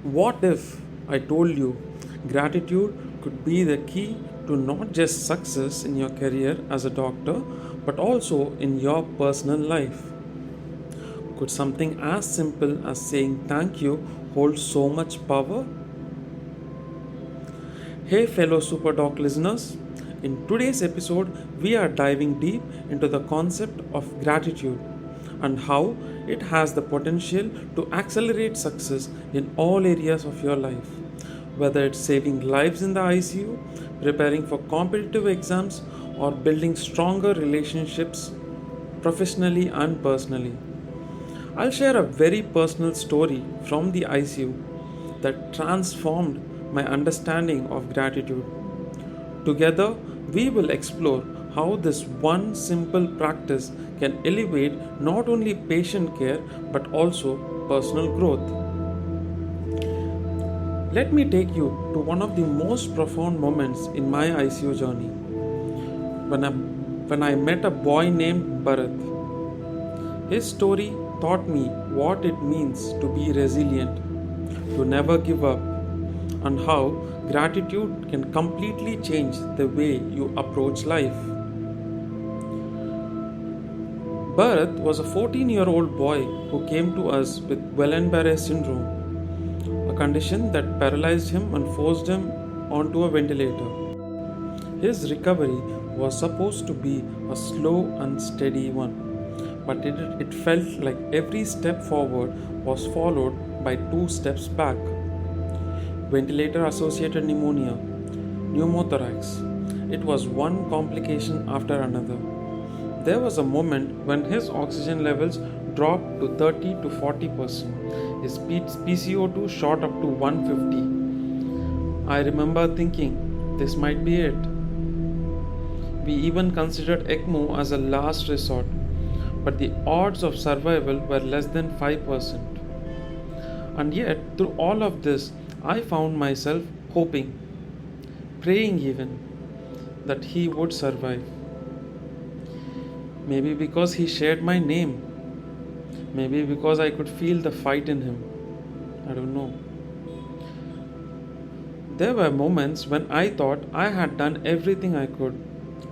What if I told you gratitude could be the key to not just success in your career as a doctor, but also in your personal life? Could something as simple as saying thank you hold so much power? Hey, fellow Superdoc listeners. In today's episode, we are diving deep into the concept of gratitude and how it has the potential to accelerate success in all areas of your life. Whether it's saving lives in the ICU, preparing for competitive exams, or building stronger relationships professionally and personally. I'll share a very personal story from the ICU that transformed my understanding of gratitude. Together, we will explore how this one simple practice can elevate not only patient care but also personal growth. Let me take you to one of the most profound moments in my ICU journey when I met a boy named Bharath. His story taught me what it means to be resilient, to never give up, and how gratitude can completely change the way you approach life. Bharath was a 14-year-old boy who came to us with Guillain-Barré Syndrome, a condition that paralyzed him and forced him onto a ventilator. His recovery was supposed to be a slow and steady one, but it felt like every step forward was followed by two steps back. Ventilator-associated pneumonia, pneumothorax. It was one complication after another. There was a moment when his oxygen levels dropped to 30 to 40%. His PCO2 shot up to 150. I remember thinking, this might be it. We even considered ECMO as a last resort, but the odds of survival were less than 5%. And yet, through all of this, I found myself hoping, praying even, that he would survive. Maybe because he shared my name, maybe because I could feel the fight in him. I don't know. There were moments when I thought I had done everything I could,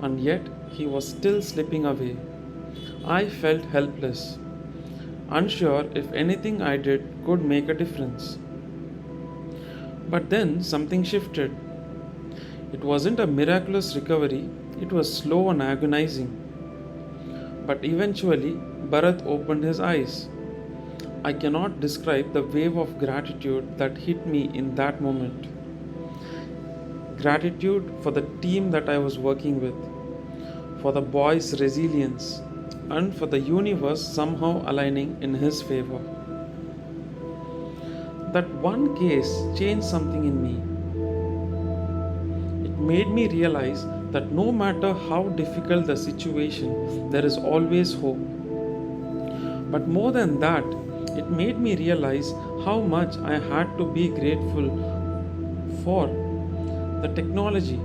and yet he was still slipping away. I felt helpless, unsure if anything I did could make a difference. But then something shifted. It wasn't a miraculous recovery, it was slow and agonizing. But eventually, Bharath opened his eyes. I cannot describe the wave of gratitude that hit me in that moment. Gratitude for the team that I was working with, for the boy's resilience, and for the universe somehow aligning in his favor. That one case changed something in me. It made me realize that no matter how difficult the situation, there is always hope. But more than that, it made me realize how much I had to be grateful for the technology,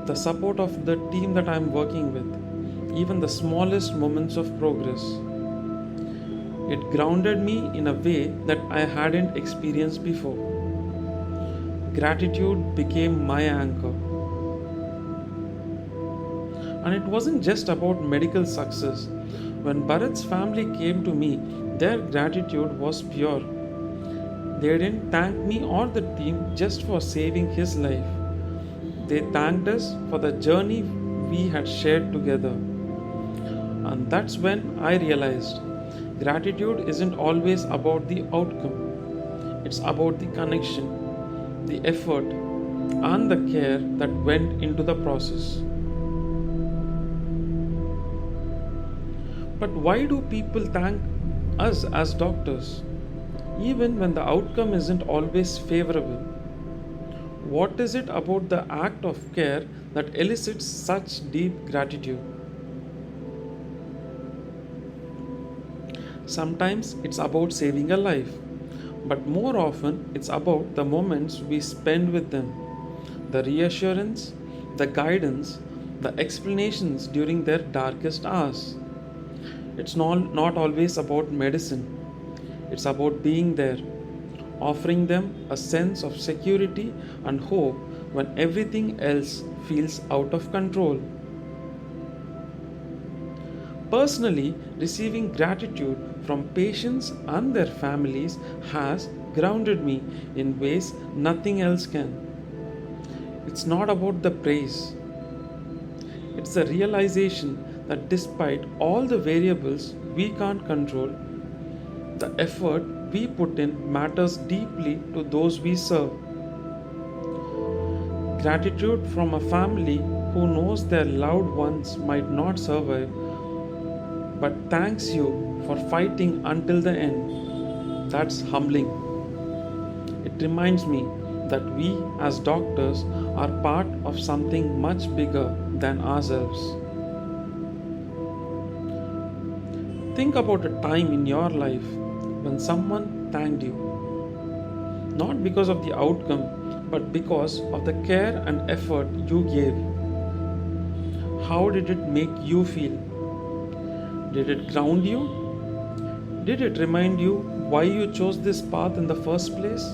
the support of the team that I am working with, even the smallest moments of progress. It grounded me in a way that I hadn't experienced before. Gratitude became my anchor. And it wasn't just about medical success. When Bharath's family came to me, their gratitude was pure. They didn't thank me or the team just for saving his life. They thanked us for the journey we had shared together. And that's when I realized gratitude isn't always about the outcome. It's about the connection, the effort, and the care that went into the process. But why do people thank us as doctors, even when the outcome isn't always favorable? What is it about the act of care that elicits such deep gratitude? Sometimes it's about saving a life, but more often it's about the moments we spend with them, the reassurance, the guidance, the explanations during their darkest hours. It's not always about medicine, it's about being there, offering them a sense of security and hope when everything else feels out of control. Personally, receiving gratitude from patients and their families has grounded me in ways nothing else can. It's not about the praise, it's the realization that despite all the variables we can't control, the effort we put in matters deeply to those we serve. Gratitude from a family who knows their loved ones might not survive but thanks you for fighting until the end. That's humbling. It reminds me that we as doctors are part of something much bigger than ourselves. Think about a time in your life when someone thanked you, not because of the outcome, but because of the care and effort you gave. How did it make you feel? Did it ground you? Did it remind you why you chose this path in the first place?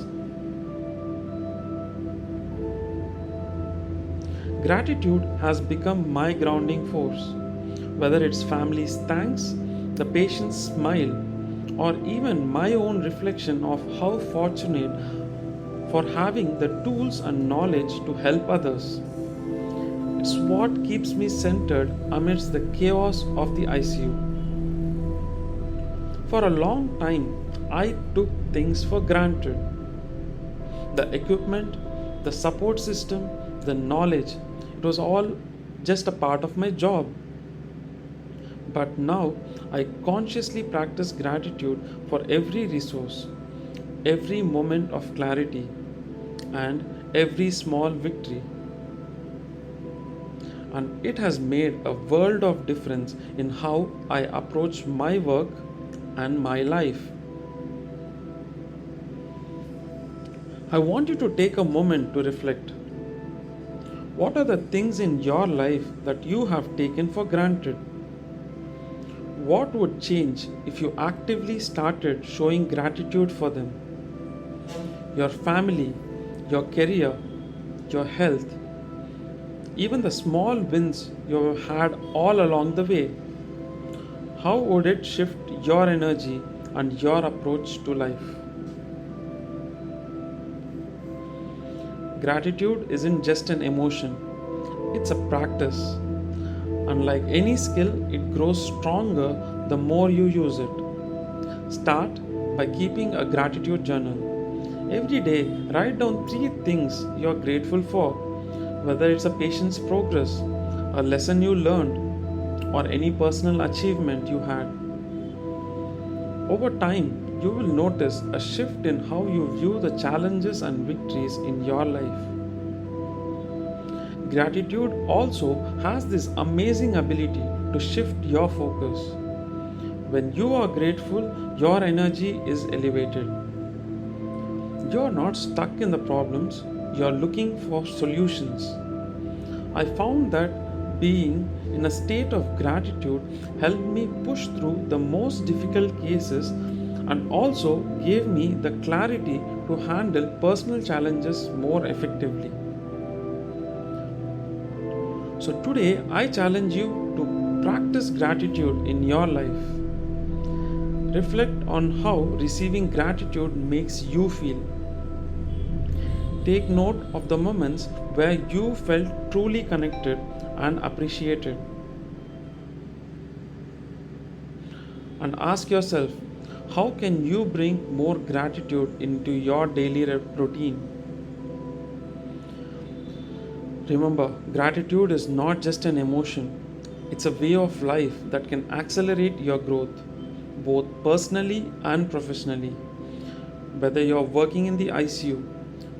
Gratitude has become my grounding force. Whether it's family's thanks, the patient's smile, or even my own reflection of how fortunate for having the tools and knowledge to help others. It's what keeps me centered amidst the chaos of the ICU. For a long time, I took things for granted. The equipment, the support system, the knowledge, it was all just a part of my job. But now I consciously practice gratitude for every resource, every moment of clarity, and every small victory. And it has made a world of difference in how I approach my work and my life. I want you to take a moment to reflect. What are the things in your life that you have taken for granted? What would change if you actively started showing gratitude for them? Your family, your career, your health, even the small wins you have had all along the way. How would it shift your energy and your approach to life? Gratitude isn't just an emotion, it's a practice. Unlike any skill, it grows stronger the more you use it. Start by keeping a gratitude journal. Every day, write down 3 things you are grateful for, whether it's a patient's progress, a lesson you learned, or any personal achievement you had. Over time, you will notice a shift in how you view the challenges and victories in your life. Gratitude also has this amazing ability to shift your focus. When you are grateful, your energy is elevated. You are not stuck in the problems, you are looking for solutions. I found that being in a state of gratitude helped me push through the most difficult cases and also gave me the clarity to handle personal challenges more effectively. So today I challenge you to practice gratitude in your life. Reflect on how receiving gratitude makes you feel. Take note of the moments where you felt truly connected and appreciated. And ask yourself, how can you bring more gratitude into your daily routine? Remember, gratitude is not just an emotion, it's a way of life that can accelerate your growth, both personally and professionally. Whether you're working in the ICU,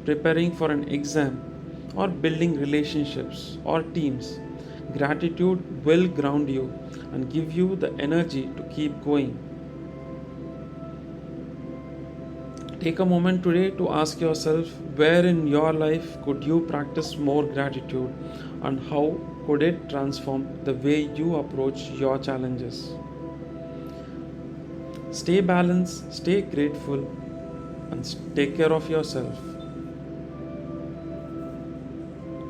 preparing for an exam, or building relationships or teams, gratitude will ground you and give you the energy to keep going. Take a moment today to ask yourself, where in your life could you practice more gratitude and how could it transform the way you approach your challenges? Stay balanced, stay grateful, and take care of yourself.